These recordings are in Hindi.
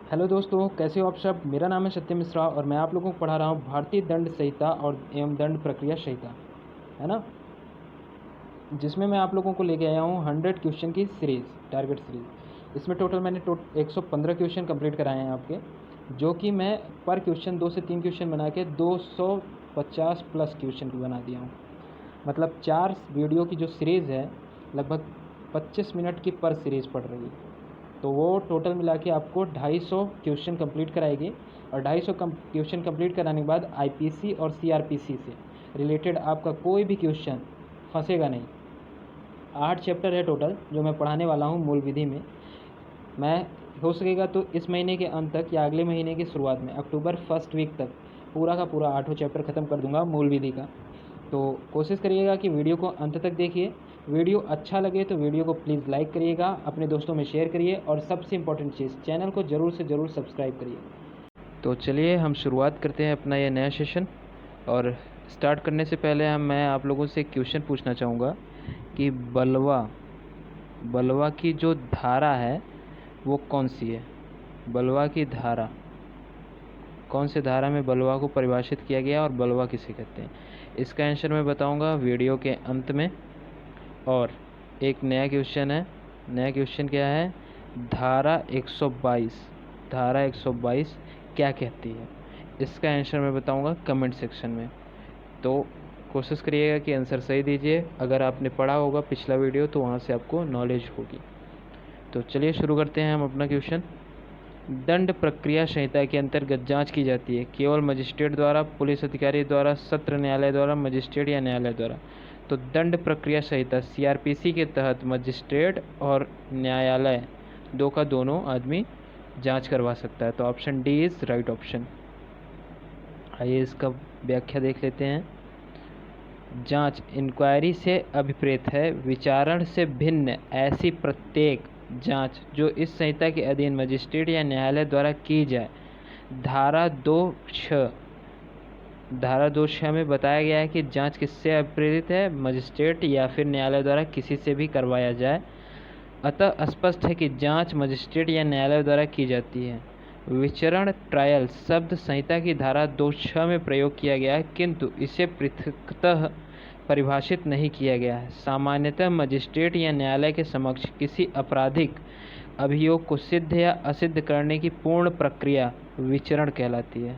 हेलो दोस्तों, कैसे हो आप सब। मेरा नाम है सत्यम मिश्रा और मैं आप लोगों को पढ़ा रहा हूँ भारतीय दंड संहिता और एवं दंड प्रक्रिया संहिता, है ना, जिसमें मैं आप लोगों को लेके आया हूँ 100 क्वेश्चन की सीरीज़, टारगेट सीरीज़। इसमें टोटल मैंने 115 क्वेश्चन कंप्लीट कराए हैं आपके, जो कि मैं पर क्वेश्चन 2 से 3 क्वेश्चन बना के 250 प्लस क्वेश्चन की बना दिया हूँ। मतलब 4 वीडियो की जो सीरीज़ है, लगभग 25 मिनट की पर सीरीज़ पड़ रही है। तो वो टोटल मिला के आपको 250 क्वेश्चन कंप्लीट कराएगी। और 250 क्वेश्चन कंप्लीट कराने के बाद आईपीसी और सीआरपीसी से रिलेटेड आपका कोई भी क्वेश्चन फंसेगा नहीं। 8 चैप्टर है टोटल जो मैं पढ़ाने वाला हूँ मूल विधि में। मैं हो सकेगा तो इस महीने के अंत तक या अगले महीने की शुरुआत में अक्टूबर फर्स्ट वीक तक पूरा का पूरा 8 चैप्टर ख़त्म कर दूंगा मूल विधि का। तो कोशिश करिएगा कि वीडियो को अंत तक देखिए। वीडियो अच्छा लगे तो वीडियो को प्लीज़ लाइक करिएगा, अपने दोस्तों में शेयर करिए और सबसे इम्पोर्टेंट चीज़, चैनल को ज़रूर से ज़रूर सब्सक्राइब करिए। तो चलिए हम शुरुआत करते हैं अपना ये नया सेशन। और स्टार्ट करने से पहले मैं आप लोगों से एक क्वेश्चन पूछना चाहूँगा कि बलवा की जो धारा है वो कौन सी है। बलवा की धारा, कौन से धारा में बलवा को परिभाषित किया गया और बलवा किसे कहते हैं, इसका आंसर मैं बताऊंगा वीडियो के अंत में। और एक नया क्वेश्चन है। नया क्वेश्चन क्या है, धारा 122 क्या कहती है, इसका आंसर मैं बताऊंगा कमेंट सेक्शन में। तो कोशिश करिएगा कि आंसर सही दीजिए। अगर आपने पढ़ा होगा पिछला वीडियो तो वहाँ से आपको नॉलेज होगी। तो चलिए शुरू करते हैं हम अपना क्वेश्चन। दंड प्रक्रिया संहिता के अंतर्गत जांच की जाती है केवल मजिस्ट्रेट द्वारा, पुलिस अधिकारी द्वारा, सत्र न्यायालय द्वारा, मजिस्ट्रेट या न्यायालय द्वारा। तो दंड प्रक्रिया संहिता सीआरपीसी के तहत मजिस्ट्रेट और न्यायालय दो का दोनों आदमी जांच करवा सकता है। तो option D is right option. आइए इसका व्याख्या देख लेते हैं। जांच इंक्वायरी से अभिप्रेत है, विचारण से भिन्न ऐसी प्रत्येक जांच जो इस संहिता के अधीन मजिस्ट्रेट या न्यायालय द्वारा की जाए। धारा 2(6) में बताया गया है कि जांच किससे अभिप्रेरित है, मजिस्ट्रेट या फिर न्यायालय द्वारा किसी से भी करवाया जाए। अतः स्पष्ट है कि जांच मजिस्ट्रेट या न्यायालय द्वारा की जाती है। विचरण ट्रायल शब्द संहिता की धारा 2(6) में प्रयोग किया गया है, किंतु इसे पृथकतः परिभाषित नहीं किया गया है। सामान्यतः मजिस्ट्रेट या न्यायालय के समक्ष किसी आपराधिक अभियोग को सिद्ध या असिद्ध करने की पूर्ण प्रक्रिया विचरण कहलाती है।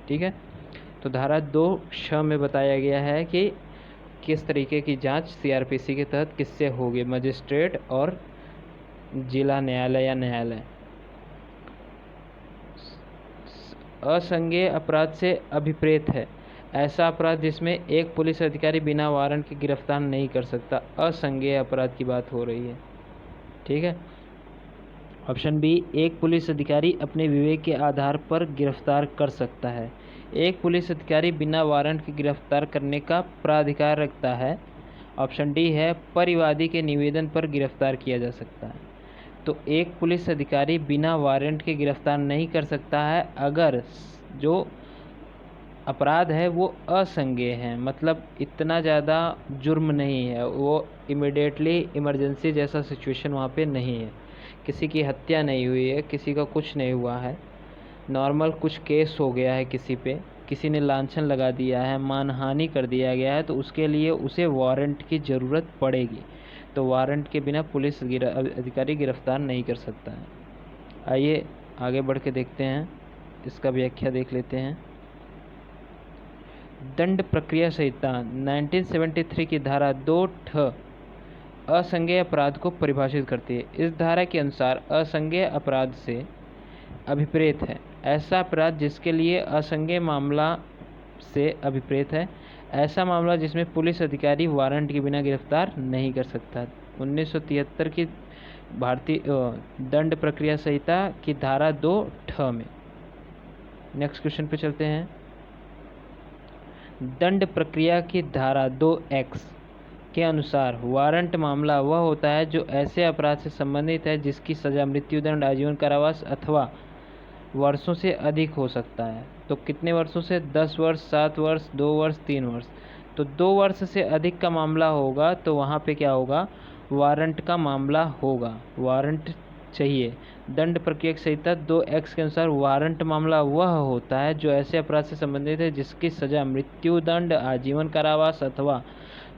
ठीक है, तो धारा 2(6) में बताया गया है कि किस तरीके की जांच सीआरपीसी के तहत किससे होगी, मजिस्ट्रेट और जिला न्यायालय या न्यायालय। असंज्ञेय अपराध से अभिप्रेत है ऐसा अपराध जिसमें एक पुलिस अधिकारी बिना वारंट के गिरफ्तार नहीं कर सकता। असंज्ञेय अपराध की बात हो रही है। ठीक है, ऑप्शन बी, एक पुलिस अधिकारी अपने विवेक के आधार पर गिरफ्तार कर सकता है। एक पुलिस अधिकारी बिना वारंट के गिरफ्तार करने का प्राधिकार रखता है। ऑप्शन डी है, परिवादी के निवेदन पर गिरफ्तार किया जा सकता है। तो एक पुलिस अधिकारी बिना वारंट के गिरफ्तार नहीं कर सकता है अगर जो अपराध है वो असंज्ञेय है, मतलब इतना ज़्यादा जुर्म नहीं है, वो इमिडिएटली इमरजेंसी जैसा सिचुएशन वहाँ पे नहीं है, किसी की हत्या नहीं हुई है, किसी का कुछ नहीं हुआ है, नॉर्मल कुछ केस हो गया है किसी पे, किसी ने लांछन लगा दिया है, मानहानि कर दिया गया है, तो उसके लिए उसे वारंट की ज़रूरत पड़ेगी। तो वारंट के बिना पुलिस अधिकारी गिरफ्तार नहीं कर सकता है। आइए आगे बढ़ के देखते हैं, इसका व्याख्या देख लेते हैं। दंड प्रक्रिया संहिता 1973 की धारा 2(ठ) असंज्ञेय अपराध को परिभाषित करती है। इस धारा के अनुसार असंज्ञेय अपराध से अभिप्रेत है ऐसा अपराध जिसके लिए असंज्ञेय मामला से अभिप्रेत है ऐसा मामला जिसमें पुलिस अधिकारी वारंट के बिना गिरफ्तार नहीं कर सकता। 1973 की भारतीय दंड प्रक्रिया संहिता की धारा 2(ठ) में। नेक्स्ट क्वेश्चन पे चलते हैं। दंड प्रक्रिया की धारा 2(x) के अनुसार वारंट मामला वह होता है जो ऐसे अपराध से संबंधित है जिसकी सजा मृत्युदंड, आजीवन कारावास अथवा वर्षों से अधिक हो सकता है। तो कितने वर्षों से, 10 वर्ष, 7 वर्ष, 2 वर्ष, 3 वर्ष। तो 2 वर्ष से अधिक का मामला होगा तो वहाँ पे क्या होगा, वारंट का मामला होगा। वारंट चाहिए। दंड प्रक्रिया संहिता 2(x) के अनुसार वारंट मामला वह होता है जो ऐसे अपराध से संबंधित है जिसकी सजा मृत्युदंड, आजीवन कारावास अथवा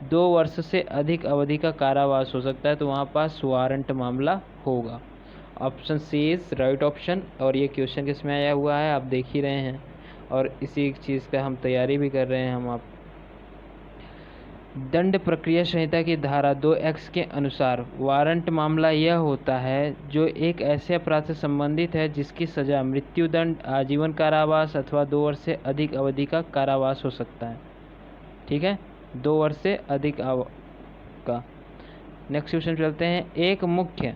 2 वर्ष से अधिक अवधि का कारावास हो सकता है, तो वहाँ पास वारंट मामला होगा। Option C is right option. और ये क्वेश्चन किस में आया हुआ है आप देख ही रहे हैं, और इसी चीज़ का हम तैयारी भी कर रहे हैं हम आप। दंड प्रक्रिया संहिता की धारा 2(x) के अनुसार वारंट मामला यह होता है जो एक ऐसे अपराध से संबंधित है जिसकी सजा मृत्युदंड, आजीवन कारावास अथवा 2 वर्ष से अधिक अवधि का कारावास हो सकता है। ठीक है, 2 वर्ष से अधिक का। नेक्स्ट क्वेश्चन चलते हैं। एक मुख्य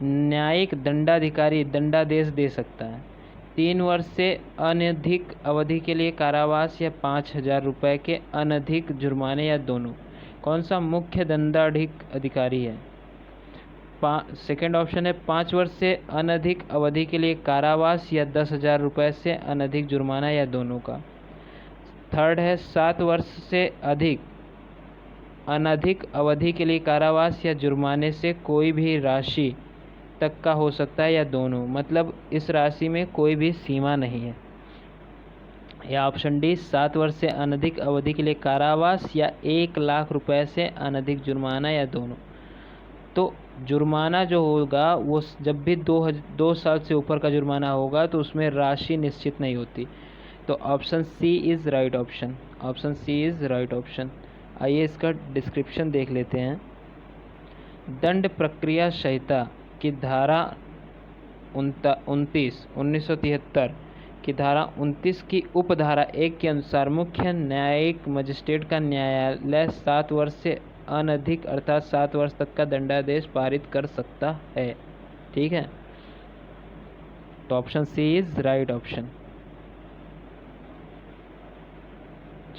न्यायिक दंडाधिकारी दंडादेश दे सकता है 3 वर्ष से अनधिक अवधि के लिए कारावास या 5,000 रुपये के अनधिक जुर्माने या दोनों। कौन सा मुख्य दंडाधिक अधिकारी है? सेकेंड ऑप्शन है 5 वर्ष से अनधिक अवधि के लिए कारावास या 10,000 रुपये से अनधिक जुर्माना या दोनों का। थर्ड है 7 वर्ष से अधिक अनधिक अवधि के लिए कारावास या जुर्माने से कोई भी राशि तक का हो सकता है या दोनों, मतलब इस राशि में कोई भी सीमा नहीं है। या ऑप्शन डी 7 वर्ष से अनधिक अवधि के लिए कारावास या 1 लाख रुपए से अनधिक जुर्माना या दोनों। तो जुर्माना जो होगा वो जब भी 2 साल से ऊपर का जुर्माना होगा तो उसमें राशि निश्चित नहीं होती। तो option C is right option. Option C is right option. आइए इसका डिस्क्रिप्शन देख लेते हैं। दंड प्रक्रिया संहिता की धारा 1973 की धारा 29 की उपधारा 1 के अनुसार मुख्य न्यायिक मजिस्ट्रेट का न्यायालय 7 वर्ष से अनधिक अर्थात 7 वर्ष तक का दंडादेश पारित कर सकता है। ठीक है, तो option C is right option.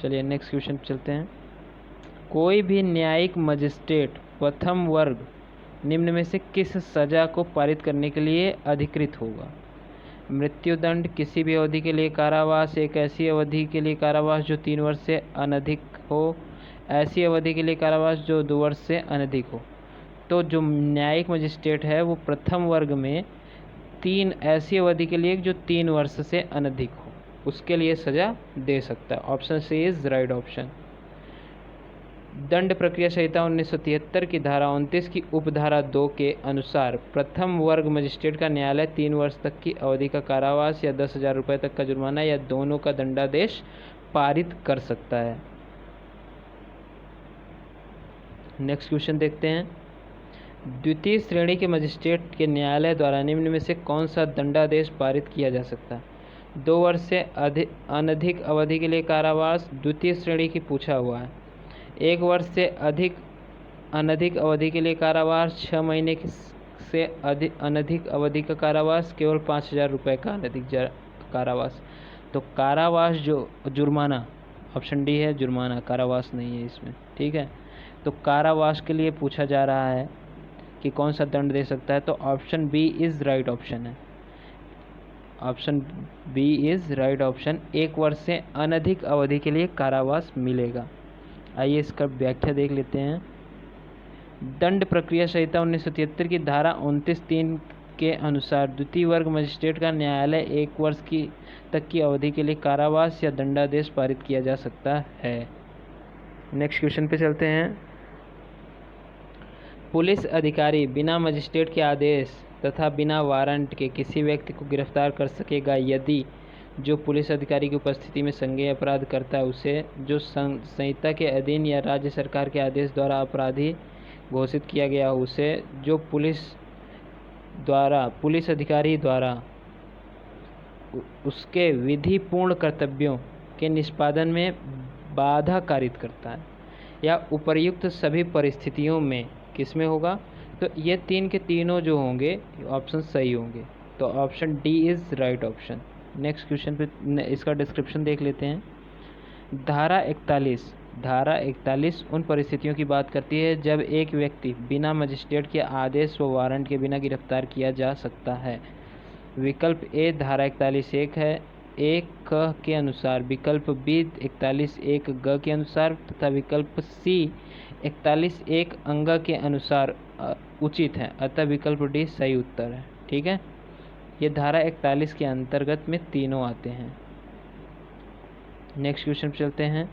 चलिए नेक्स्ट क्वेश्चन चलते हैं। कोई भी न्यायिक मजिस्ट्रेट प्रथम वर्ग निम्न में से किस सजा को पारित करने के लिए अधिकृत होगा? मृत्युदंड, किसी भी अवधि के लिए कारावास, एक ऐसी अवधि के लिए कारावास जो 3 वर्ष से अनधिक हो, ऐसी अवधि के लिए कारावास जो 2 वर्ष से अनधिक हो। तो जो न्यायिक मजिस्ट्रेट है वो प्रथम वर्ग में 3 ऐसी अवधि के लिए जो 3 वर्ष से अनधिक हो उसके लिए सजा दे सकता है। Option C is right option. दंड प्रक्रिया संहिता 1973 की धारा 29 की उपधारा 2 के अनुसार प्रथम वर्ग मजिस्ट्रेट का न्यायालय 3 वर्ष तक की अवधि का कारावास या 10,000 रुपये तक का जुर्माना या दोनों का दंडादेश पारित कर सकता है। नेक्स्ट क्वेश्चन देखते हैं। द्वितीय श्रेणी के मजिस्ट्रेट के न्यायालय द्वारा निम्न में से कौन सा दंडादेश पारित किया जा सकता है? 2 वर्ष से अनधिक अवधि के लिए कारावास द्वितीय श्रेणी की पूछा हुआ है। 1 वर्ष से अनधिक अवधि के लिए कारावास, 6 महीने से अनधिक अवधि का कारावास, केवल 5,000 रुपये का अनधिक कारावास। तो कारावास जो जुर्माना, ऑप्शन डी है जुर्माना, कारावास नहीं है इसमें। ठीक है, तो कारावास के लिए पूछा जा रहा है कि कौन सा दंड दे सकता है, तो option B is right option है। Option B is right option. 1 वर्ष से अनधिक अवधि के लिए कारावास मिलेगा। आइए इसका व्याख्या देख लेते हैं। दंड प्रक्रिया संहिता 1973 की धारा 29(3) के अनुसार द्वितीय वर्ग मजिस्ट्रेट का न्यायालय 1 वर्ष तक की अवधि के लिए कारावास या दंडादेश पारित किया जा सकता है। नेक्स्ट क्वेश्चन पे चलते हैं। पुलिस अधिकारी बिना मजिस्ट्रेट के आदेश तथा बिना वारंट के किसी व्यक्ति को गिरफ्तार कर सकेगा यदि जो पुलिस अधिकारी की उपस्थिति में संज्ञेय अपराध करता है उसे जो संहिता के अधीन या राज्य सरकार के आदेश द्वारा अपराधी घोषित किया गया हो, उसे जो पुलिस अधिकारी द्वारा उसके विधिपूर्ण कर्तव्यों के निष्पादन में बाधा कारित करता है या उपर्युक्त सभी परिस्थितियों में किसमें होगा? तो ये 3 के तीनों जो होंगे ऑप्शन सही होंगे। तो option D is right option. Next question पे इसका डिस्क्रिप्शन देख लेते हैं। धारा 41 उन परिस्थितियों की बात करती है जब एक व्यक्ति बिना मजिस्ट्रेट के आदेश व वारंट के बिना गिरफ्तार किया जा सकता है। विकल्प ए धारा 41(1) है 1 के अनुसार, विकल्प बी 41(1) ग के अनुसार तथा विकल्प सी 41(1) अंग के अनुसार उचित है, अतः विकल्प डी सही उत्तर है। ठीक है, ये धारा 41 के अंतर्गत में तीनों आते हैं। नेक्स्ट क्वेश्चन पे चलते हैं।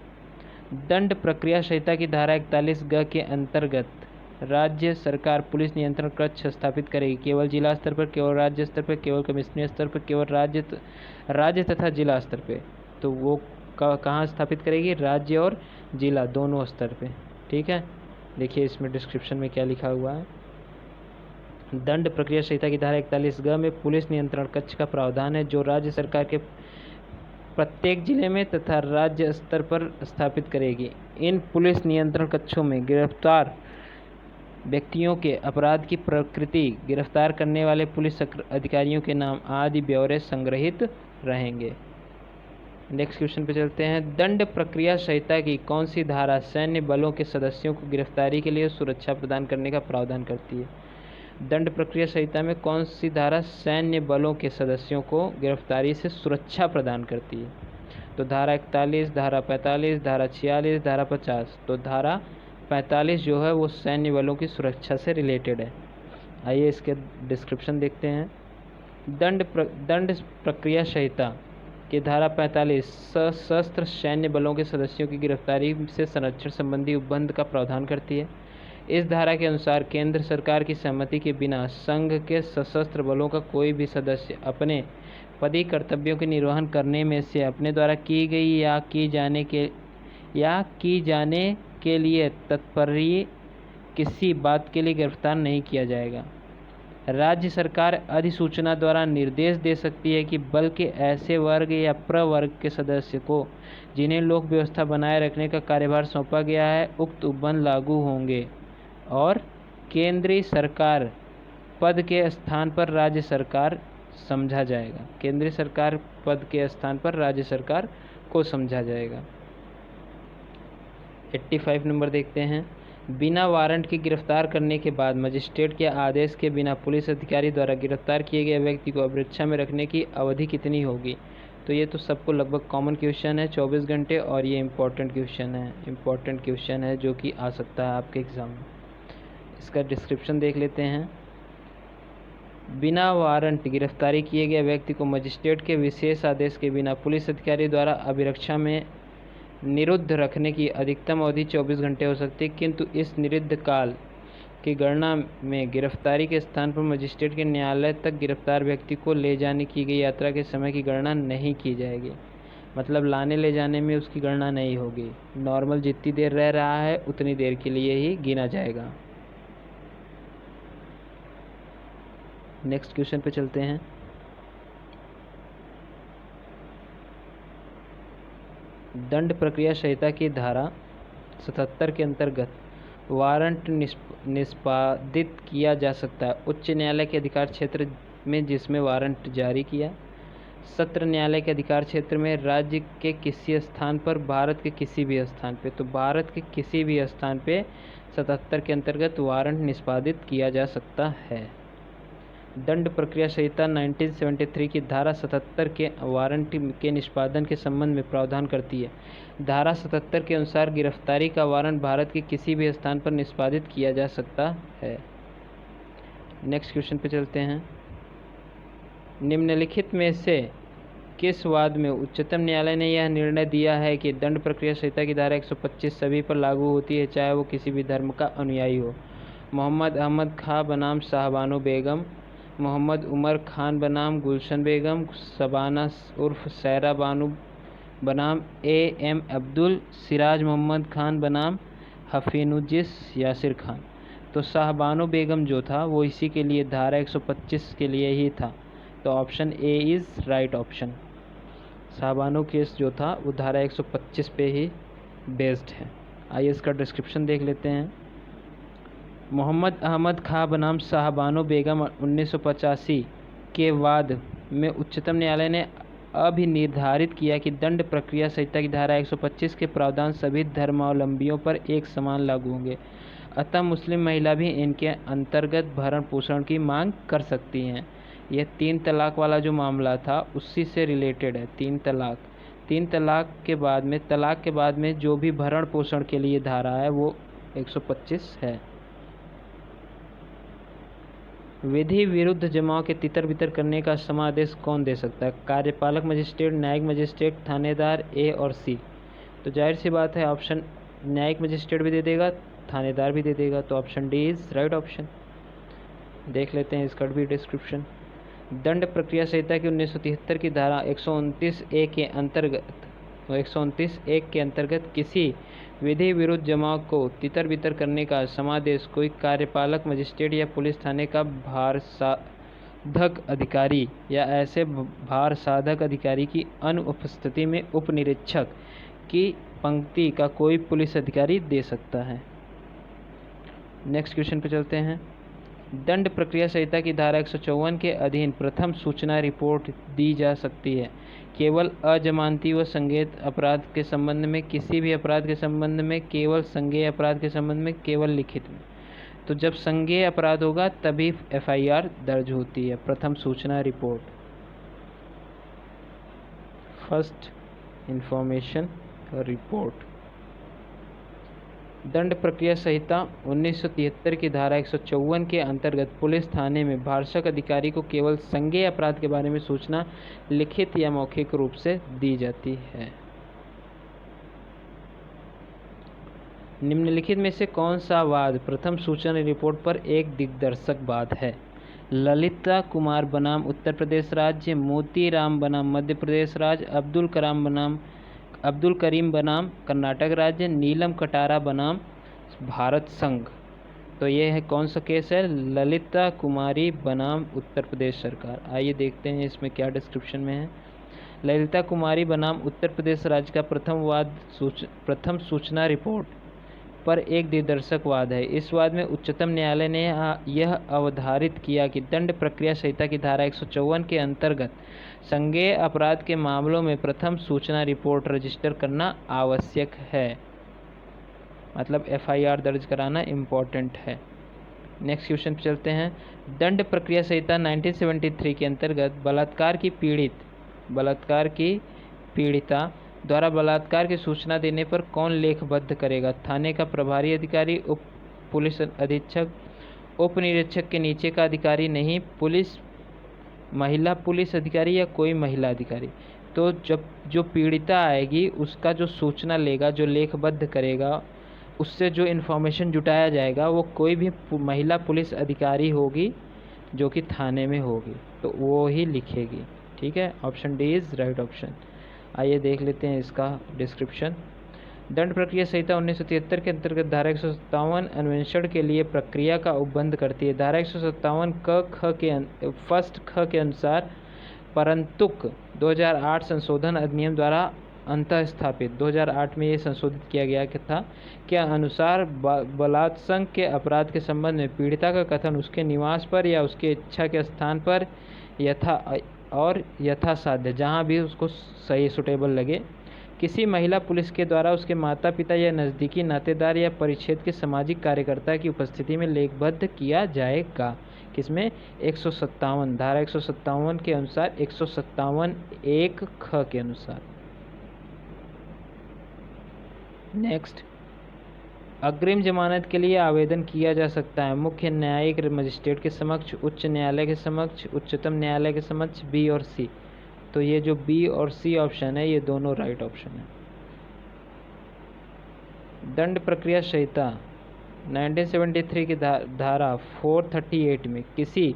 दंड प्रक्रिया संहिता की धारा 41 ग के अंतर्गत राज्य सरकार पुलिस नियंत्रण कक्ष स्थापित करेगी। केवल जिला स्तर पर, केवल राज्य स्तर पर, केवल कमिश्नरी स्तर पर, केवल राज्य तथा जिला स्तर पे। तो वो कहाँ स्थापित करेगी? राज्य और जिला दोनों स्तर पे। ठीक है, देखिए इसमें डिस्क्रिप्शन में क्या लिखा हुआ है। दंड प्रक्रिया संहिता की धारा 41 ग में पुलिस नियंत्रण कक्ष का प्रावधान है, जो राज्य सरकार के प्रत्येक जिले में तथा राज्य स्तर पर स्थापित करेगी। इन पुलिस नियंत्रण कक्षों में गिरफ्तार व्यक्तियों के अपराध की प्रकृति, गिरफ्तार करने वाले पुलिस अधिकारियों के नाम आदि ब्यौरे संग्रहित रहेंगे। नेक्स्ट क्वेश्चन पे चलते हैं। दंड प्रक्रिया संहिता की कौन सी धारा सैन्य बलों के सदस्यों को गिरफ्तारी के लिए सुरक्षा प्रदान करने का प्रावधान करती है? दंड प्रक्रिया संहिता में कौन सी धारा सैन्य बलों के सदस्यों को गिरफ्तारी से सुरक्षा प्रदान करती है? तो धारा 41, धारा 45, धारा 46, धारा 50। तो धारा 45 जो है वो सैन्य बलों की सुरक्षा से रिलेटेड है। आइए इसके डिस्क्रिप्शन देखते हैं। दंड प्रक्रिया संहिता की धारा 45 सशस्त्र सैन्य बलों के सदस्यों की गिरफ्तारी से संरक्षण संबंधी उपबंध का प्रावधान करती है। इस धारा के अनुसार केंद्र सरकार की सहमति के बिना संघ के सशस्त्र बलों का कोई भी सदस्य अपने पदीय कर्तव्यों के निर्वहन करने में से अपने द्वारा की गई या की जाने के लिए तत्पर्य किसी बात के लिए गिरफ्तार नहीं किया जाएगा। राज्य सरकार अधिसूचना द्वारा निर्देश दे सकती है कि बल के ऐसे वर्ग या प्रवर्ग के सदस्य को जिन्हें लोक व्यवस्था बनाए रखने का कार्यभार सौंपा गया है, उक्त उपबंध लागू होंगे और केंद्रीय सरकार पद के स्थान पर राज्य सरकार समझा जाएगा। केंद्रीय सरकार पद के स्थान पर राज्य सरकार को समझा जाएगा। 85 नंबर देखते हैं। बिना वारंट की गिरफ्तार करने के बाद मजिस्ट्रेट के आदेश के बिना पुलिस अधिकारी द्वारा गिरफ्तार किए गए व्यक्ति को अभिरक्षा में रखने की अवधि कितनी होगी? तो ये तो सबको लगभग कॉमन क्वेश्चन है, 24 घंटे। और ये इम्पोर्टेंट क्वेश्चन है जो कि आ सकता है आपके एग्ज़ाम में। इसका डिस्क्रिप्शन देख लेते हैं। बिना वारंट गिरफ्तारी किए गए व्यक्ति को मजिस्ट्रेट के विशेष आदेश के बिना पुलिस अधिकारी द्वारा अभिरक्षा में निरुद्ध रखने की अधिकतम अवधि 24 घंटे हो सकती है, किंतु इस निरुद्ध काल की गणना में गिरफ्तारी के स्थान पर मजिस्ट्रेट के न्यायालय तक गिरफ्तार व्यक्ति को ले जाने की गई यात्रा के समय की गणना नहीं की जाएगी। मतलब लाने ले जाने में उसकी गणना नहीं होगी। नॉर्मल जितनी देर रह रहा है उतनी देर के लिए ही गिना जाएगा। नेक्स्ट क्वेश्चन पे चलते हैं। दंड प्रक्रिया संहिता की धारा 77 के अंतर्गत वारंट निष्पादित किया जा सकता है उच्च न्यायालय के अधिकार क्षेत्र में जिसमें वारंट जारी किया, सत्र न्यायालय के अधिकार क्षेत्र में, राज्य के किसी स्थान पर, भारत के किसी भी स्थान पे। तो भारत के किसी भी स्थान पे 77 के अंतर्गत वारंट निष्पादित किया जा सकता है। दंड प्रक्रिया संहिता 1973 की धारा 77 के वारंट के निष्पादन के संबंध में प्रावधान करती है। धारा 77 के अनुसार गिरफ्तारी का वारंट भारत के किसी भी स्थान पर निष्पादित किया जा सकता है। नेक्स्ट क्वेश्चन पे चलते हैं। निम्नलिखित में से किस वाद में उच्चतम न्यायालय ने यह निर्णय दिया है कि दंड प्रक्रिया संहिता की धारा 125 सभी पर लागू होती है, चाहे वो किसी भी धर्म का अनुयायी हो? मोहम्मद अहमद खां बनाम शाहबानो बेगम, मोहम्मद उमर खान बनाम गुलशन बेगम, शबाना उर्फ सैरा बानू बनाम AM अब्दुल, सिराज मोहम्मद खान बनाम हफीनुजिस यासिर खान। तो शाहबानो बेगम जो था वो इसी के लिए धारा 125 के लिए ही था। तो option A is right option. Shah Bano case जो था वो धारा 125 पे ही बेस्ड है। आइए इसका डिस्क्रिप्शन देख लेते हैं। मोहम्मद अहमद खां बनाम शाहबानो बेगम 1985 के वाद में उच्चतम न्यायालय ने अभिनिर्धारित किया कि दंड प्रक्रिया संहिता की धारा 125 के प्रावधान सभी धर्मावलंबियों पर एक समान लागू होंगे, अतः मुस्लिम महिला भी इनके अंतर्गत भरण पोषण की मांग कर सकती हैं। यह 3 तलाक वाला जो मामला था उसी से रिलेटेड है। 3 तलाक के बाद में जो भी भरण पोषण के लिए धारा है वो 125 है। विधि विरुद्ध जमाव के तितर बितर करने का समादेश कौन दे सकता है? कार्यपालक मजिस्ट्रेट, न्यायिक मजिस्ट्रेट, थानेदार, ए और सी। तो जाहिर सी बात है ऑप्शन न्यायिक मजिस्ट्रेट भी दे देगा, थानेदार भी दे देगा, तो option D is right option. देख लेते हैं इसका भी डिस्क्रिप्शन। दंड प्रक्रिया संहिता की 1973 की धारा 129(a) के अंतर्गत 129(1) के अंतर्गत किसी विधि विरुद्ध जमाव को तितर बितर करने का समादेश कोई कार्यपालक मजिस्ट्रेट या पुलिस थाने का भार साधक अधिकारी या ऐसे भार साधक अधिकारी की अनुपस्थिति में उपनिरीक्षक की पंक्ति का कोई पुलिस अधिकारी दे सकता है। नेक्स्ट क्वेश्चन पे चलते हैं। दंड प्रक्रिया संहिता की धारा 154 के अधीन प्रथम सूचना रिपोर्ट दी जा सकती है केवल अजमानती व संज्ञेय अपराध के संबंध में, किसी भी अपराध के संबंध में, केवल संज्ञेय अपराध के संबंध में, केवल लिखित में। तो जब संज्ञेय अपराध होगा तभी एफआईआर दर्ज होती है, प्रथम सूचना रिपोर्ट, फर्स्ट इंफॉर्मेशन रिपोर्ट। दंड प्रक्रिया संहिता 1973 की धारा 154 के अंतर्गत पुलिस थाने में भाषक अधिकारी को केवल संज्ञेय अपराध के बारे में सूचना लिखित या मौखिक रूप से दी जाती है। निम्नलिखित में से कौन सा वाद प्रथम सूचना रिपोर्ट पर एक दिग्दर्शक वाद है? ललिता कुमार बनाम उत्तर प्रदेश राज्य, मोती राम बनाम मध्य प्रदेश राज्य, अब्दुल करीम बनाम कर्नाटक राज्य, नीलम कटारा बनाम भारत संघ। तो ये है कौन सा केस है? ललिता कुमारी बनाम उत्तर प्रदेश सरकार। आइए देखते हैं इसमें क्या डिस्क्रिप्शन में है। ललिता कुमारी बनाम उत्तर प्रदेश राज्य का प्रथम सूचना रिपोर्ट पर एक दिग्दर्शक वाद है। इस वाद में उच्चतम न्यायालय ने यह अवधारित किया कि दंड प्रक्रिया संहिता की धारा 154 के अंतर्गत संज्ञेय अपराध के मामलों में प्रथम सूचना रिपोर्ट रजिस्टर करना आवश्यक है, मतलब एफआईआर दर्ज कराना इम्पॉर्टेंट है। नेक्स्ट क्वेश्चन पे चलते हैं। दंड प्रक्रिया संहिता 1973 के अंतर्गत बलात्कार की पीड़िता द्वारा बलात्कार की सूचना देने पर कौन लेखबद्ध करेगा? थाने का प्रभारी अधिकारी, उप पुलिस अधीक्षक, उप निरीक्षक के नीचे का अधिकारी नहीं, महिला पुलिस अधिकारी या कोई महिला अधिकारी। तो जब जो पीड़िता आएगी उसका जो सूचना लेगा, जो लेखबद्ध करेगा, उससे जो इन्फॉर्मेशन जुटाया जाएगा वो कोई भी महिला पुलिस अधिकारी होगी जो कि थाने में होगी, तो वो ही लिखेगी। ठीक है, option D is right option. आइए देख लेते हैं इसका डिस्क्रिप्शन। दंड प्रक्रिया संहिता 1973 के अंतर्गत धारा 157 अन्वेषण के लिए प्रक्रिया का उपबंध करती है। धारा 157 ख के अनुसार परंतुक 2008 संशोधन अधिनियम द्वारा अंतः स्थापित 2008 में ये संशोधित किया गया था के अनुसार बलात्संग के अपराध के संबंध में पीड़िता का कथन उसके निवास पर या उसके इच्छा के स्थान पर यथासाध्य जहाँ भी उसको सही सुटेबल लगे किसी महिला पुलिस के द्वारा उसके माता पिता या नज़दीकी नातेदार या परिच्छेद के सामाजिक कार्यकर्ता की उपस्थिति में लेखबद्ध किया जाएगा। किसमें? 157 धारा 157 के अनुसार 157(1) ख के अनुसार। नेक्स्ट, अग्रिम जमानत के लिए आवेदन किया जा सकता है मुख्य न्यायिक मजिस्ट्रेट के समक्ष, उच्च न्यायालय के समक्ष, उच्चतम न्यायालय के समक्ष, बी और सी। तो ये जो बी और सी ऑप्शन है ये दोनों राइट ऑप्शन है। दंड प्रक्रिया संहिता 1973 की धारा 438 में किसी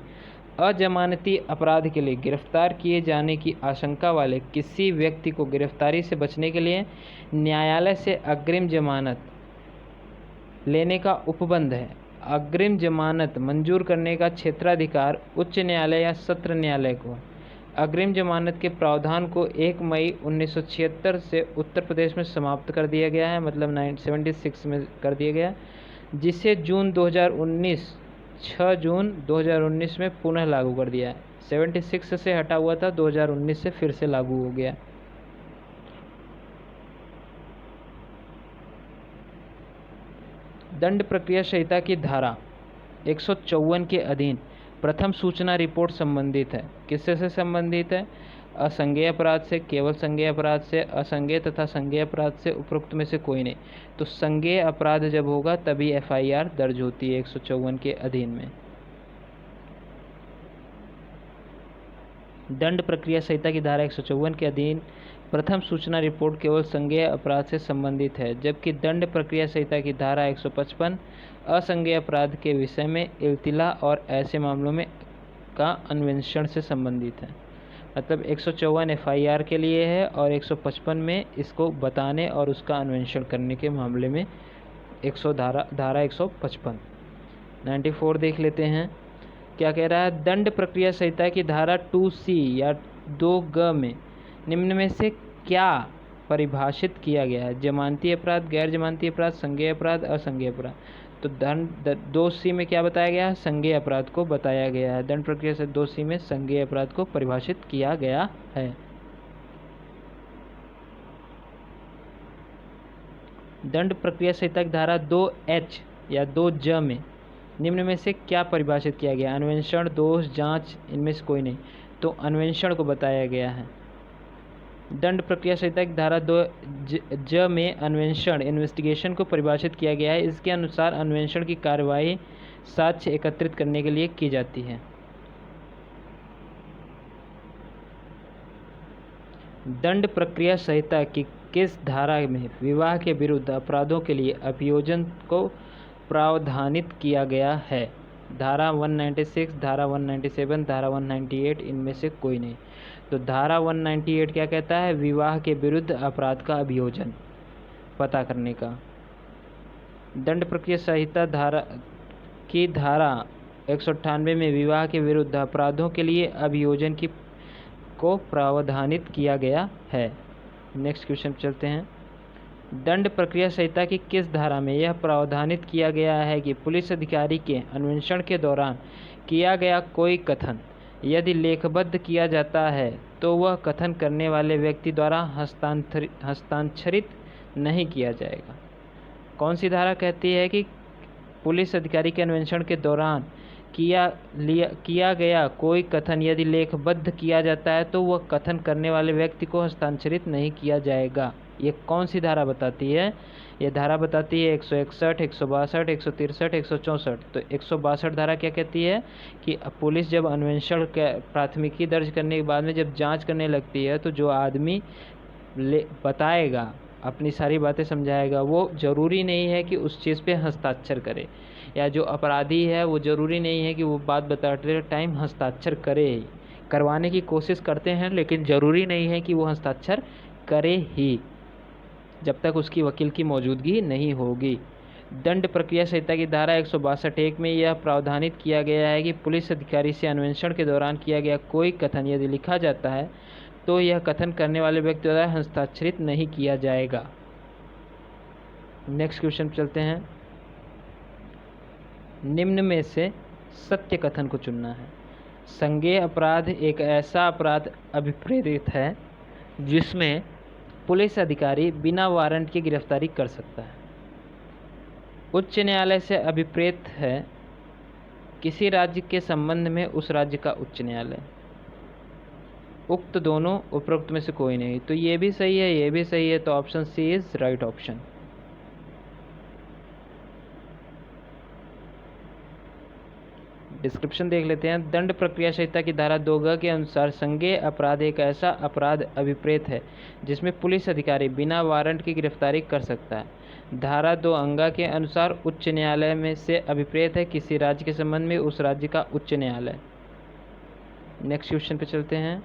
अजमानती अपराध के लिए गिरफ्तार किए जाने की आशंका वाले किसी व्यक्ति को गिरफ्तारी से बचने के लिए न्यायालय से अग्रिम जमानत लेने का उपबंध है। अग्रिम जमानत मंजूर करने का क्षेत्राधिकार उच्च न्यायालय या सत्र न्यायालय को। अग्रिम जमानत के प्रावधान को 1 मई 1976 से उत्तर प्रदेश में समाप्त कर दिया गया है, मतलब 1976 में कर दिया गया, जिसे 6 जून 2019 में पुनः लागू कर दिया है। 76 से हटा हुआ था, 2019 से फिर से लागू हो गया। दंड प्रक्रिया संहिता की धारा 154 के अधीन प्रथम सूचना रिपोर्ट संबंधित है। किससे से संबंधित है? असंज्ञेय अपराध से, केवल संज्ञेय अपराध से, असंज्ञेय तथा संज्ञेय अपराध से, उपरोक्त में से कोई नहीं। तो संज्ञेय अपराध जब होगा तभी एफआईआर दर्ज होती है 154 के अधीन में। दंड प्रक्रिया संहिता की धारा 154 के अधीन प्रथम सूचना रिपोर्ट केवल संज्ञेय अपराध से संबंधित है, जबकि दंड प्रक्रिया संहिता की धारा 155 असंज्ञेय अपराध के विषय में इल्तिला और ऐसे मामलों में का अन्वेषण से संबंधित है। मतलब 154 FIR के लिए है और 155 में इसको बताने और उसका अन्वेषण करने के मामले में धारा 155। 94 देख लेते हैं क्या कह रहा है। दंड प्रक्रिया संहिता की धारा 2C या 2G में निम्न में से क्या परिभाषित किया गया है? जमानती अपराध, गैर जमानती अपराध, संज्ञेय अपराध, असंज्ञेय अपराध। तो दंड 2C में क्या बताया गया है? संज्ञेय अपराध को बताया गया है। दंड प्रक्रिया से 2C में संज्ञेय अपराध को परिभाषित किया गया है। दंड प्रक्रिया संहिता की धारा 2H या 2J में निम्न में से क्या परिभाषित किया गया? अन्वेषण, दोष, जांच, इनमें से कोई नहीं। तो अन्वेषण को बताया गया है। दंड प्रक्रिया संहिता की धारा 2J में अन्वेषण, इन्वेस्टिगेशन को परिभाषित किया गया है। इसके अनुसार अन्वेषण की कार्यवाही साक्ष्य एकत्रित करने के लिए की जाती है। दंड प्रक्रिया संहिता की किस धारा में विवाह के विरुद्ध अपराधों के लिए अभियोजन को प्रावधानित किया गया है? धारा 196, धारा 197, धारा 198, इनमें से कोई नहीं। तो धारा 198 क्या कहता है? विवाह के विरुद्ध अपराध का अभियोजन पता करने का। दंड प्रक्रिया संहिता धारा 198 में विवाह के विरुद्ध अपराधों के लिए अभियोजन को प्रावधानित किया गया है। नेक्स्ट क्वेश्चन चलते हैं। दंड प्रक्रिया संहिता की किस धारा में यह प्रावधानित किया गया है कि पुलिस अधिकारी के अन्वेषण के दौरान किया गया कोई कथन यदि लेखबद्ध किया जाता है तो वह कथन करने वाले व्यक्ति द्वारा हस्ताक्षरित नहीं किया जाएगा? कौन सी धारा कहती है कि पुलिस अधिकारी के अन्वेषण के दौरान किया गया कोई कथन यदि लेखबद्ध किया जाता है तो वह कथन करने वाले व्यक्ति को हस्ताक्षरित नहीं किया जाएगा? ये कौन सी धारा बताती है? ये धारा बताती है 161, 162, 163, 164। तो 162 धारा क्या कहती है कि पुलिस जब अन्वेषण के प्राथमिकी दर्ज करने के बाद में जब जांच करने लगती है तो जो आदमी बताएगा, अपनी सारी बातें समझाएगा, वो ज़रूरी नहीं है कि उस चीज़ पे हस्ताक्षर करे, या जो अपराधी है वो ज़रूरी नहीं है कि वो बात बताते टाइम हस्ताक्षर करे। करवाने की कोशिश करते हैं लेकिन ज़रूरी नहीं है कि वो हस्ताक्षर करे ही, जब तक उसकी वकील की मौजूदगी नहीं होगी। दंड प्रक्रिया संहिता की धारा 162(1) में यह प्रावधानित किया गया है कि पुलिस अधिकारी से अन्वेषण के दौरान किया गया कोई कथन यदि लिखा जाता है तो यह कथन करने वाले व्यक्ति द्वारा हस्ताक्षरित नहीं किया जाएगा। नेक्स्ट क्वेश्चन चलते हैं। निम्न में से सत्य कथन को चुनना है। संज्ञेय अपराध एक ऐसा अपराध अभिप्रेरित है जिसमें पुलिस अधिकारी बिना वारंट की गिरफ्तारी कर सकता है। उच्च न्यायालय से अभिप्रेत है किसी राज्य के संबंध में उस राज्य का उच्च न्यायालय। उक्त दोनों उपरोक्त में से कोई नहीं। तो ये भी सही है, ये भी सही है, तो option C is right option. Description देख लेते हैं। दंड प्रक्रिया संहिता की धारा 2G के अनुसार संज्ञेय अपराध एक ऐसा अपराध अभिप्रेत है जिसमें पुलिस अधिकारी बिना वारंट की गिरफ्तारी कर सकता है। धारा 2A के अनुसार उच्च न्यायालय में से अभिप्रेत है किसी राज्य के संबंध में उस राज्य का उच्च न्यायालय। नेक्स्ट क्वेश्चन पे चलते हैं।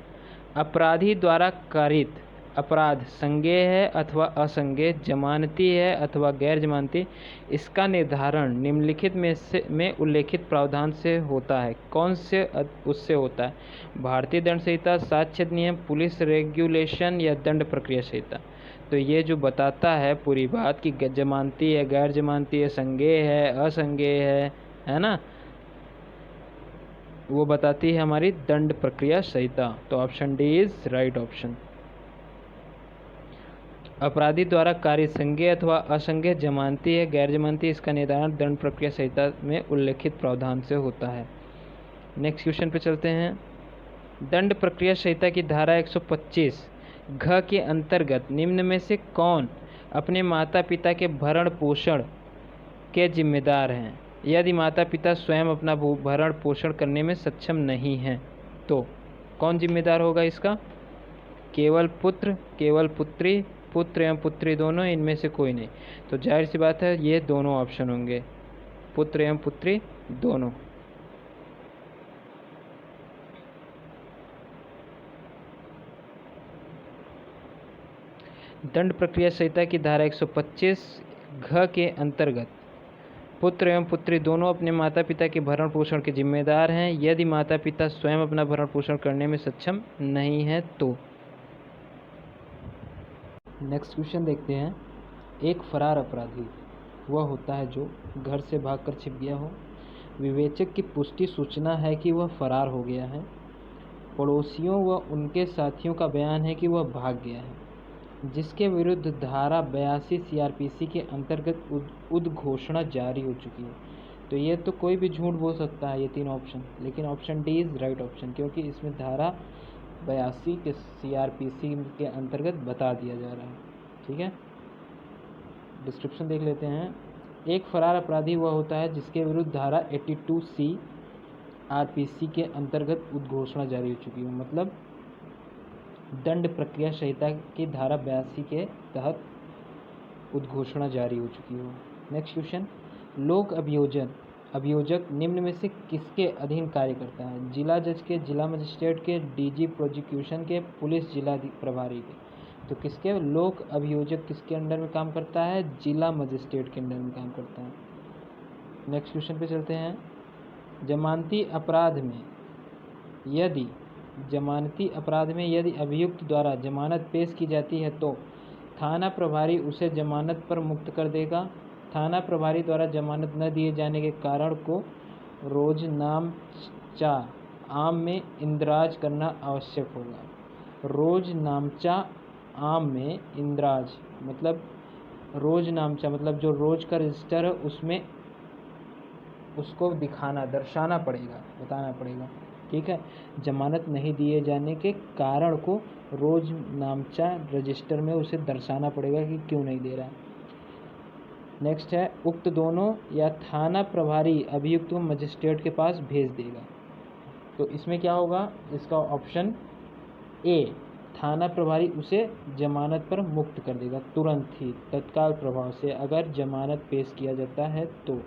अपराधी द्वारा कारित अपराध संज्ञेय है अथवा असंज्ञेय, जमानती है अथवा गैर जमानती, इसका निर्धारण निम्नलिखित में उल्लेखित प्रावधान से होता है। कौन से उससे होता है? भारतीय दंड संहिता, साक्ष्य नियम, पुलिस रेगुलेशन या दंड प्रक्रिया संहिता। तो ये जो बताता है पूरी बात कि जमानती है, गैर जमानती है, संज्ञेय है, असंज्ञेय है ना, वो बताती है हमारी दंड प्रक्रिया संहिता। तो option D is right option. अपराधी द्वारा कार्य संज्ञेय अथवा असंज्ञेय, जमानती है, गैर जमानती, इसका निर्धारण दंड प्रक्रिया संहिता में उल्लेखित प्रावधान से होता है। नेक्स्ट क्वेश्चन पे चलते हैं। दंड प्रक्रिया संहिता की धारा 125 घ के अंतर्गत निम्न में से कौन अपने माता पिता के भरण पोषण के जिम्मेदार हैं यदि माता पिता स्वयं अपना भरण पोषण करने में सक्षम नहीं हैं? तो कौन जिम्मेदार होगा इसका? केवल पुत्र, केवल पुत्री, पुत्र एवं पुत्री दोनों, इनमें से कोई नहीं। तो जाहिर सी बात है ये दोनों ऑप्शन होंगे, पुत्र एवं पुत्री दोनों। दंड प्रक्रिया संहिता की धारा 125 घ के अंतर्गत पुत्र एवं पुत्री दोनों अपने माता पिता के भरण पोषण के जिम्मेदार हैं यदि माता पिता स्वयं अपना भरण पोषण करने में सक्षम नहीं है तो। नेक्स्ट क्वेश्चन देखते हैं। एक फरार अपराधी वह होता है जो घर से भागकर छिप गया हो, विवेचक की पुष्टि सूचना है कि वह फरार हो गया है, पड़ोसियों व उनके साथियों का बयान है कि वह भाग गया है, जिसके विरुद्ध धारा 82 CRPC के अंतर्गत उद्घोषणा जारी हो चुकी है। तो ये तो कोई भी झूठ बोल सकता है ये तीन ऑप्शन, लेकिन option D is right option, क्योंकि इसमें धारा 82 के CRPC के अंतर्गत बता दिया जा रहा है। ठीक है, डिस्क्रिप्शन देख लेते हैं। एक फरार अपराधी वह होता है जिसके विरुद्ध धारा 82 CRPC के अंतर्गत उद्घोषणा जारी हो चुकी है, मतलब दंड प्रक्रिया संहिता की धारा 82 के तहत उद्घोषणा जारी हो चुकी हो। नेक्स्ट क्वेश्चन, लोक अभियोजक निम्न में से किसके अधीन कार्य करता है? जिला जज के, जिला मजिस्ट्रेट के, DG प्रोसिक्यूशन के, पुलिस जिला प्रभारी के। तो किसके लोक अभियोजक किसके अंडर में काम करता है? जिला मजिस्ट्रेट के अंडर में काम करता है। नेक्स्ट क्वेश्चन पे चलते हैं। जमानती अपराध में यदि अभियुक्त द्वारा जमानत पेश की जाती है तो थाना प्रभारी उसे जमानत पर मुक्त कर देगा। थाना प्रभारी द्वारा जमानत न दिए जाने के कारण को रोजनामचा आम में इंदराज करना आवश्यक होगा। रोजनामचा आम में इंदराज मतलब रोजनामचा मतलब जो रोज का रजिस्टर है उसमें उसको दर्शाना पड़ेगा, बताना पड़ेगा। ठीक है, जमानत नहीं दिए जाने के कारण को रोजनामचा रजिस्टर में उसे दर्शाना पड़ेगा कि क्यों नहीं दे रहा है। नेक्स्ट है, उक्त दोनों या थाना प्रभारी अभियुक्त को मजिस्ट्रेट के पास भेज देगा। तो इसमें क्या होगा? इसका ऑप्शन ए, थाना प्रभारी उसे जमानत पर मुक्त कर देगा तुरंत ही, तत्काल प्रभाव से, अगर जमानत पेश किया जाता है तो।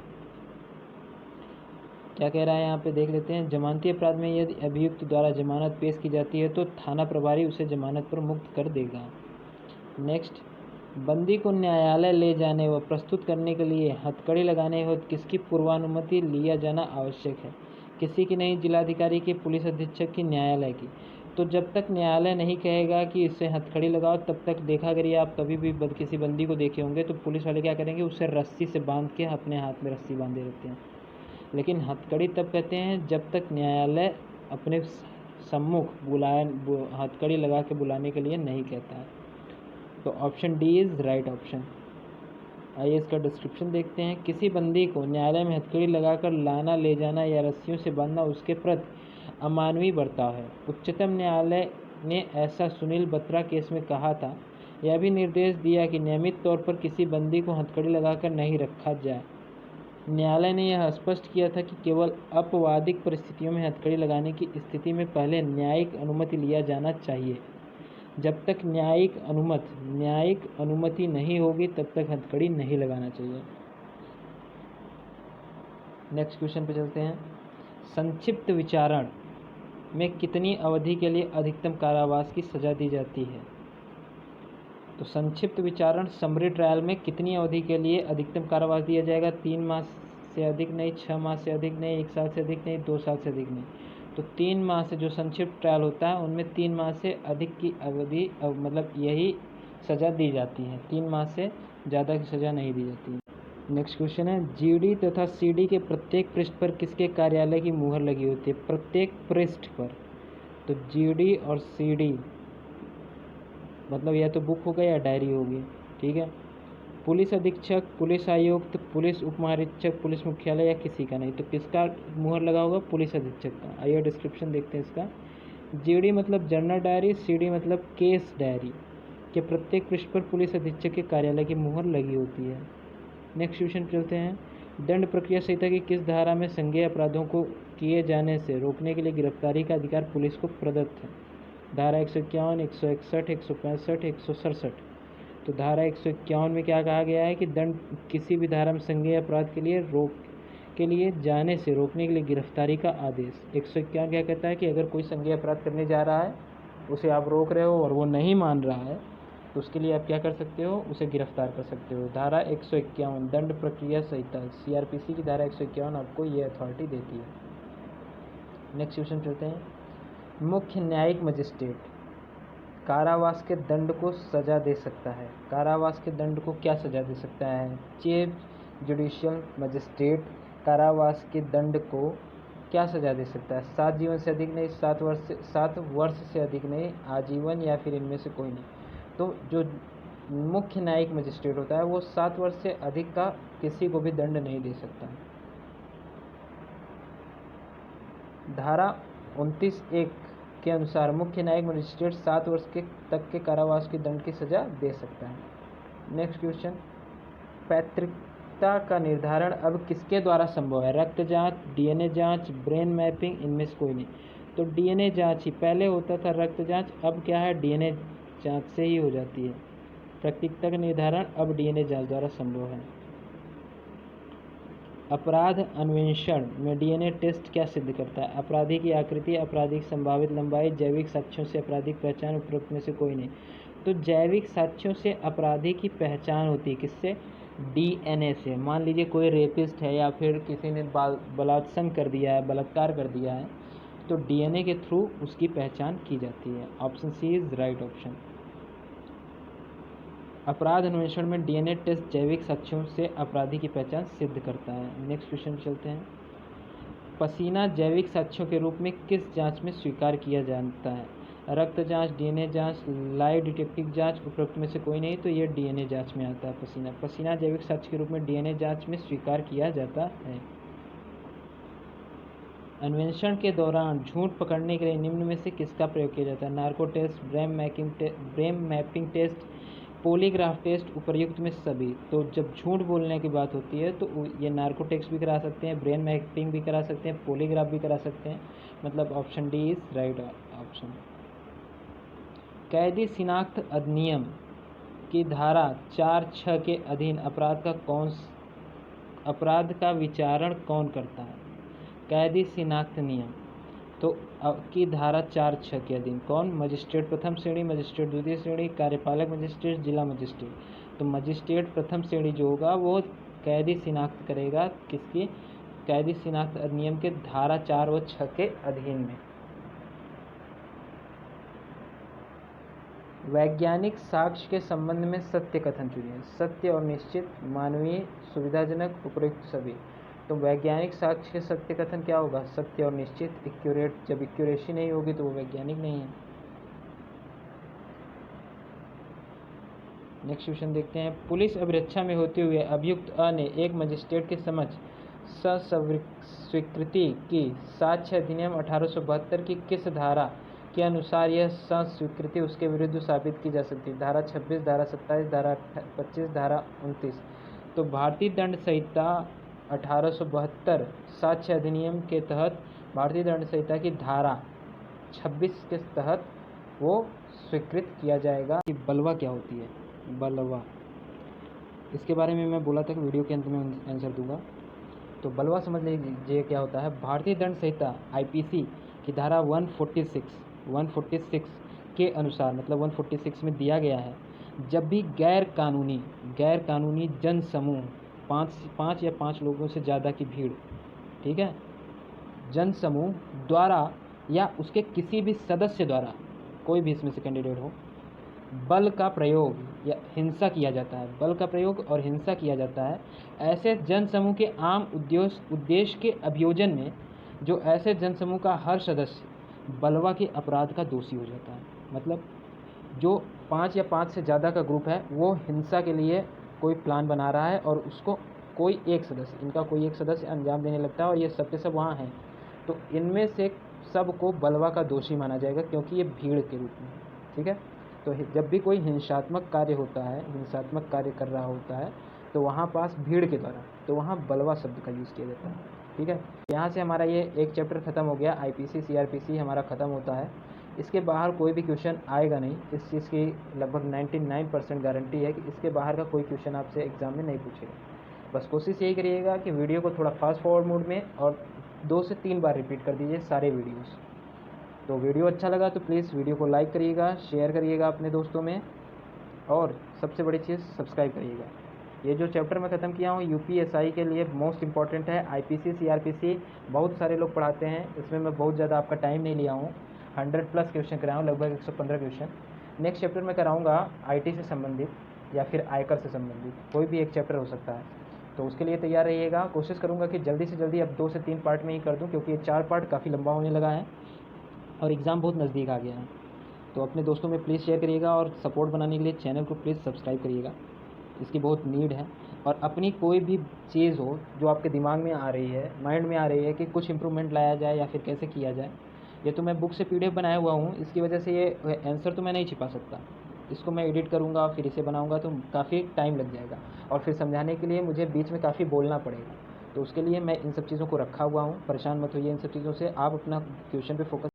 क्या कह रहा है यहाँ पे देख लेते हैं। जमानती अपराध में यदि अभियुक्त द्वारा जमानत पेश की जाती है तो थाना प्रभारी उसे जमानत पर मुक्त कर देगा। नेक्स्ट, बंदी को न्यायालय ले जाने व प्रस्तुत करने के लिए हथकड़ी लगाने हेतु किसकी पूर्वानुमति लिया जाना आवश्यक है? किसी की नहीं, जिलाधिकारी की, पुलिस अधीक्षक की, न्यायालय की। तो जब तक न्यायालय नहीं कहेगा कि इससे हथकड़ी लगाओ तब तक देखा करिए आप कभी भी किसी बंदी को देखे होंगे तो पुलिस वाले क्या करेंगे, उससे रस्सी से बांध के अपने हाथ में रस्सी बांधे रहते हैं। लेकिन हथकड़ी तब कहते हैं जब तक न्यायालय अपने सम्मुख हथकड़ी लगा के बुलाने के लिए नहीं कहता है। तो option D is right option. आइए इसका डिस्क्रिप्शन देखते हैं। किसी बंदी को न्यायालय में हथकड़ी लगाकर लाना, ले जाना या रस्सियों से बांधना उसके प्रति अमानवीय बर्ताव है। उच्चतम न्यायालय ने ऐसा सुनील बत्रा केस में कहा था। यह भी निर्देश दिया कि नियमित तौर पर किसी बंदी को हथकड़ी लगाकर नहीं रखा जाए। न्यायालय ने यह स्पष्ट किया था कि केवल अपवादिक परिस्थितियों में हथकड़ी लगाने की स्थिति में पहले न्यायिक अनुमति लिया जाना चाहिए। जब तक न्यायिक अनुमति नहीं होगी तब तक हथकड़ी नहीं लगाना चाहिए। नेक्स्ट क्वेश्चन पे चलते हैं। संक्षिप्त विचारण में कितनी अवधि के लिए अधिकतम कारावास की सजा दी जाती है? तो संक्षिप्त विचारण समरी ट्रायल में कितनी अवधि के लिए अधिकतम कारावास दिया जाएगा? 3 माह से अधिक नहीं, 6 माह से अधिक नहीं, 1 साल से अधिक नहीं, 2 साल से अधिक नहीं। तो 3 माह से जो संक्षिप्त ट्रायल होता है उनमें 3 माह से अधिक की अवधि मतलब यही सज़ा दी जाती है, 3 माह से ज़्यादा की सज़ा नहीं दी जाती। नेक्स्ट क्वेश्चन है, GD तथा CD के प्रत्येक पृष्ठ पर किसके कार्यालय की मुहर लगी होती है? प्रत्येक पृष्ठ पर। तो GD और CD मतलब या तो बुक होगा या डायरी होगी। ठीक है, पुलिस अधीक्षक, पुलिस आयुक्त, पुलिस उपमहानिरीक्षक, पुलिस मुख्यालय या किसी का नहीं। तो किसका मुहर लगा होगा? पुलिस अधीक्षक का। आइए डिस्क्रिप्शन देखते हैं इसका। GD मतलब जर्नल डायरी, CD मतलब केस डायरी के प्रत्येक पृष्ठ पर पुलिस अधीक्षक के कार्यालय की मुहर लगी होती है। नेक्स्ट क्वेश्चन चलते हैं। दंड प्रक्रिया संहिता की किस धारा में संज्ञेय अपराधों को किए जाने से रोकने के लिए गिरफ्तारी का अधिकार पुलिस को प्रदत्त है। धारा 151, 161, 165, 167। तो धारा 151 में क्या कहा गया है कि दंड किसी भी धारा में संज्ञेय अपराध के लिए जाने से रोकने के लिए गिरफ्तारी का आदेश। 151 क्या कहता है कि अगर कोई संज्ञेय अपराध करने जा रहा है, उसे आप रोक रहे हो और वो नहीं मान रहा है, तो उसके लिए आप क्या कर सकते हो, उसे गिरफ्तार कर सकते हो। धारा 151 दंड प्रक्रिया संहिता, CRPC की धारा 151 आपको ये अथॉरिटी देती है। नेक्स्ट क्वेश्चन चलते हैं। मुख्य न्यायिक मजिस्ट्रेट कारावास के दंड को सजा दे सकता है। कारावास के दंड को क्या सजा दे सकता है? चीफ जुडिशियल मजिस्ट्रेट कारावास के दंड को क्या सजा दे सकता है? 7 जीवन से अधिक नहीं, 7 वर्ष से अधिक नहीं, आजीवन या फिर इनमें से कोई नहीं। तो जो मुख्य न्यायिक मजिस्ट्रेट होता है वो 7 वर्ष से अधिक का किसी को भी दंड नहीं दे सकता। धारा 29(1) के अनुसार मुख्य न्यायिक मजिस्ट्रेट 7 वर्ष तक के कारावास के दंड की सजा दे सकता है। नेक्स्ट क्वेश्चन, पैतृकता का निर्धारण अब किसके द्वारा संभव है? रक्त जांच, DNA जांच, ब्रेन मैपिंग, इनमें से कोई नहीं। तो DNA जांच ही पहले होता था, रक्त जांच अब क्या है, DNA जांच से ही हो जाती है। पैतृकता का निर्धारण अब DNA जांच द्वारा संभव है। अपराध अन्वेषण में DNA टेस्ट क्या सिद्ध करता है? अपराधी की आकृति, अपराधी की संभावित लंबाई, जैविक साक्ष्यों से अपराधिक पहचान, उपरोक्त में से कोई नहीं। तो जैविक साक्ष्यों से अपराधी की पहचान होती है किससे? DNA से। मान लीजिए कोई रेपिस्ट है या फिर किसी ने बलात्संग कर दिया है, बलात्कार कर दिया है, तो DNA के थ्रू उसकी पहचान की जाती है। Option C is right option. अपराध अन्वेषण में DNA टेस्ट जैविक साक्ष्यों से अपराधी की पहचान सिद्ध करता है। नेक्स्ट क्वेश्चन चलते हैं। पसीना जैविक साक्ष्यों के रूप में किस जांच में स्वीकार किया जाता है? रक्त जांच, DNA जांच, लाई डिटेक्टिव जांच, उपरोक्त में से कोई नहीं। तो ये DNA जांच में आता है। पसीना जैविक साक्ष्य के रूप में DNA जांच में स्वीकार किया जाता है। अन्वेषण के दौरान झूठ पकड़ने के लिए निम्न में से किसका प्रयोग किया जाता है? Narco test, brain mapping test, polygraph test, उपर्युक्त में सभी। तो जब झूठ बोलने की बात होती है तो ये नार्को टेस्ट भी करा सकते हैं, ब्रेन मैपिंग भी करा सकते हैं, पॉलीग्राफ भी करा सकते हैं। मतलब option D is right option. कैदी शिनाख्त अधिनियम की धारा 4(6) के अधीन अपराध का विचारण कौन करता है? कैदी शिनाख्त नियम तो की धारा 4(6) के अधीन कौन? मजिस्ट्रेट प्रथम श्रेणी, मजिस्ट्रेट द्वितीय श्रेणी, कार्यपालक मजिस्ट्रेट, जिला मजिस्ट्रेट। तो मजिस्ट्रेट प्रथम श्रेणी जो होगा वो कैदी शिनाख्त करेगा किसकी? कैदी शिनाख्त अधिनियम के धारा 4 व 6 के अधीन में। वैज्ञानिक साक्ष्य के संबंध में सत्य कथन चुनिए। सत्य और निश्चित, मानवीय, सुविधाजनक, उपयुक्त सभी। तो वैज्ञानिक साक्ष्य के सत्य कथन क्या होगा? सत्य और निश्चित, एक्यूरेट। जब एक्यूरेसी नहीं होगी तो वो वैज्ञानिक नहीं है। नेक्स्ट क्वेश्चन देखते हैं। पुलिस अभिरक्षा में होते हुए अभियुक्त अ ने एक मजिस्ट्रेट के समक्ष स्वीकृति की। साक्ष्य अधिनियम 1872 की किस धारा के अनुसार यह स्वीकृति उसके विरुद्ध साबित की जा सकती है? धारा 26, धारा 27, धारा 25, धारा 29। तो भारतीय दंड संहिता 1872 साक्ष्य अधिनियम के तहत भारतीय दंड संहिता की धारा 26 के तहत वो स्वीकृत किया जाएगा। कि बलवा क्या होती है? बलवा, इसके बारे में मैं बोला था कि वीडियो के अंत में आंसर दूंगा। तो बलवा समझ लीजिए क्या होता है। भारतीय दंड संहिता IPC की धारा 146 के अनुसार, मतलब 146 में दिया गया है, जब भी गैर कानूनी जन समूह 5 या 5 लोगों से ज़्यादा की भीड़, ठीक है, जन समूह द्वारा या उसके किसी भी सदस्य द्वारा, कोई भी इसमें से कैंडिडेट हो, बल का प्रयोग या हिंसा किया जाता है, बल का प्रयोग और हिंसा किया जाता है, ऐसे जन समूह के आम उद्देश्य के अभियोजन में जो ऐसे जन समूह का हर सदस्य बलवा के अपराध का दोषी हो जाता है। मतलब जो 5 या 5 से ज़्यादा का ग्रुप है वो हिंसा के लिए कोई प्लान बना रहा है और उसको कोई एक सदस्य अंजाम देने लगता है और ये सब के सब वहाँ हैं, तो इनमें से सबको बलवा का दोषी माना जाएगा क्योंकि ये भीड़ के रूप में, ठीक है। तो जब भी कोई हिंसात्मक कार्य कर रहा होता है तो वहाँ पास भीड़ के द्वारा, तो वहाँ बलवा शब्द का यूज़ किया जाता है। ठीक है। यहाँ से हमारा ये एक चैप्टर ख़त्म हो गया, आईपीसी सीआरपीसी हमारा ख़त्म होता है। इसके बाहर कोई भी क्वेश्चन आएगा नहीं, इस चीज़ की लगभग 99% गारंटी है कि इसके बाहर का कोई क्वेश्चन आपसे एग्ज़ाम में नहीं पूछेगा। बस कोशिश यही करिएगा कि वीडियो को थोड़ा फास्ट फॉरवर्ड मोड में और 2 से 3 बार रिपीट कर दीजिए सारे वीडियोस। तो वीडियो अच्छा लगा तो प्लीज़ वीडियो को लाइक करिएगा, शेयर करिएगा अपने दोस्तों में, और सबसे बड़ी चीज़ सब्सक्राइब करिएगा। ये जो चैप्टर मैं ख़त्म किया हूँ यूपीएसआई के लिए मोस्ट इंपॉर्टेंट है। आईपीसी सीआरपीसी बहुत सारे लोग पढ़ाते हैं, इसमें मैं बहुत ज़्यादा आपका टाइम नहीं लिया हूँ। 100+ क्वेश्चन कराया हूँ, लगभग 115 क्वेश्चन। नेक्स्ट चैप्टर में कराऊँगा आईटी से संबंधित या फिर आयकर से संबंधित, कोई भी एक चैप्टर हो सकता है। तो उसके लिए तैयार रहिएगा। कोशिश करूँगा कि जल्दी से जल्दी अब 2 से 3 पार्ट में ही कर दूँ, क्योंकि ये 4 पार्ट काफ़ी लंबा होने लगा है और एग्ज़ाम बहुत नज़दीक आ गया है। तो अपने दोस्तों में प्लीज़ शेयर करिएगा और सपोर्ट बनाने के लिए चैनल को प्लीज़ सब्सक्राइब करिएगा, इसकी बहुत नीड है। और अपनी कोई भी चीज़ हो जो आपके दिमाग में आ रही है, माइंड में आ रही है कि कुछ इम्प्रूवमेंट लाया जाए या फिर कैसे किया जाए, ये तो मैं बुक से पीडीएफ बनाया हुआ हूँ, इसकी वजह से ये आंसर तो मैं नहीं छिपा सकता। इसको मैं एडिट करूँगा फिर इसे बनाऊँगा तो काफ़ी टाइम लग जाएगा, और फिर समझाने के लिए मुझे बीच में काफ़ी बोलना पड़ेगा। तो उसके लिए मैं इन सब चीज़ों को रखा हुआ हूँ, परेशान मत होइए इन सब चीज़ों से। आप अपना क्वेश्चन पे फोकस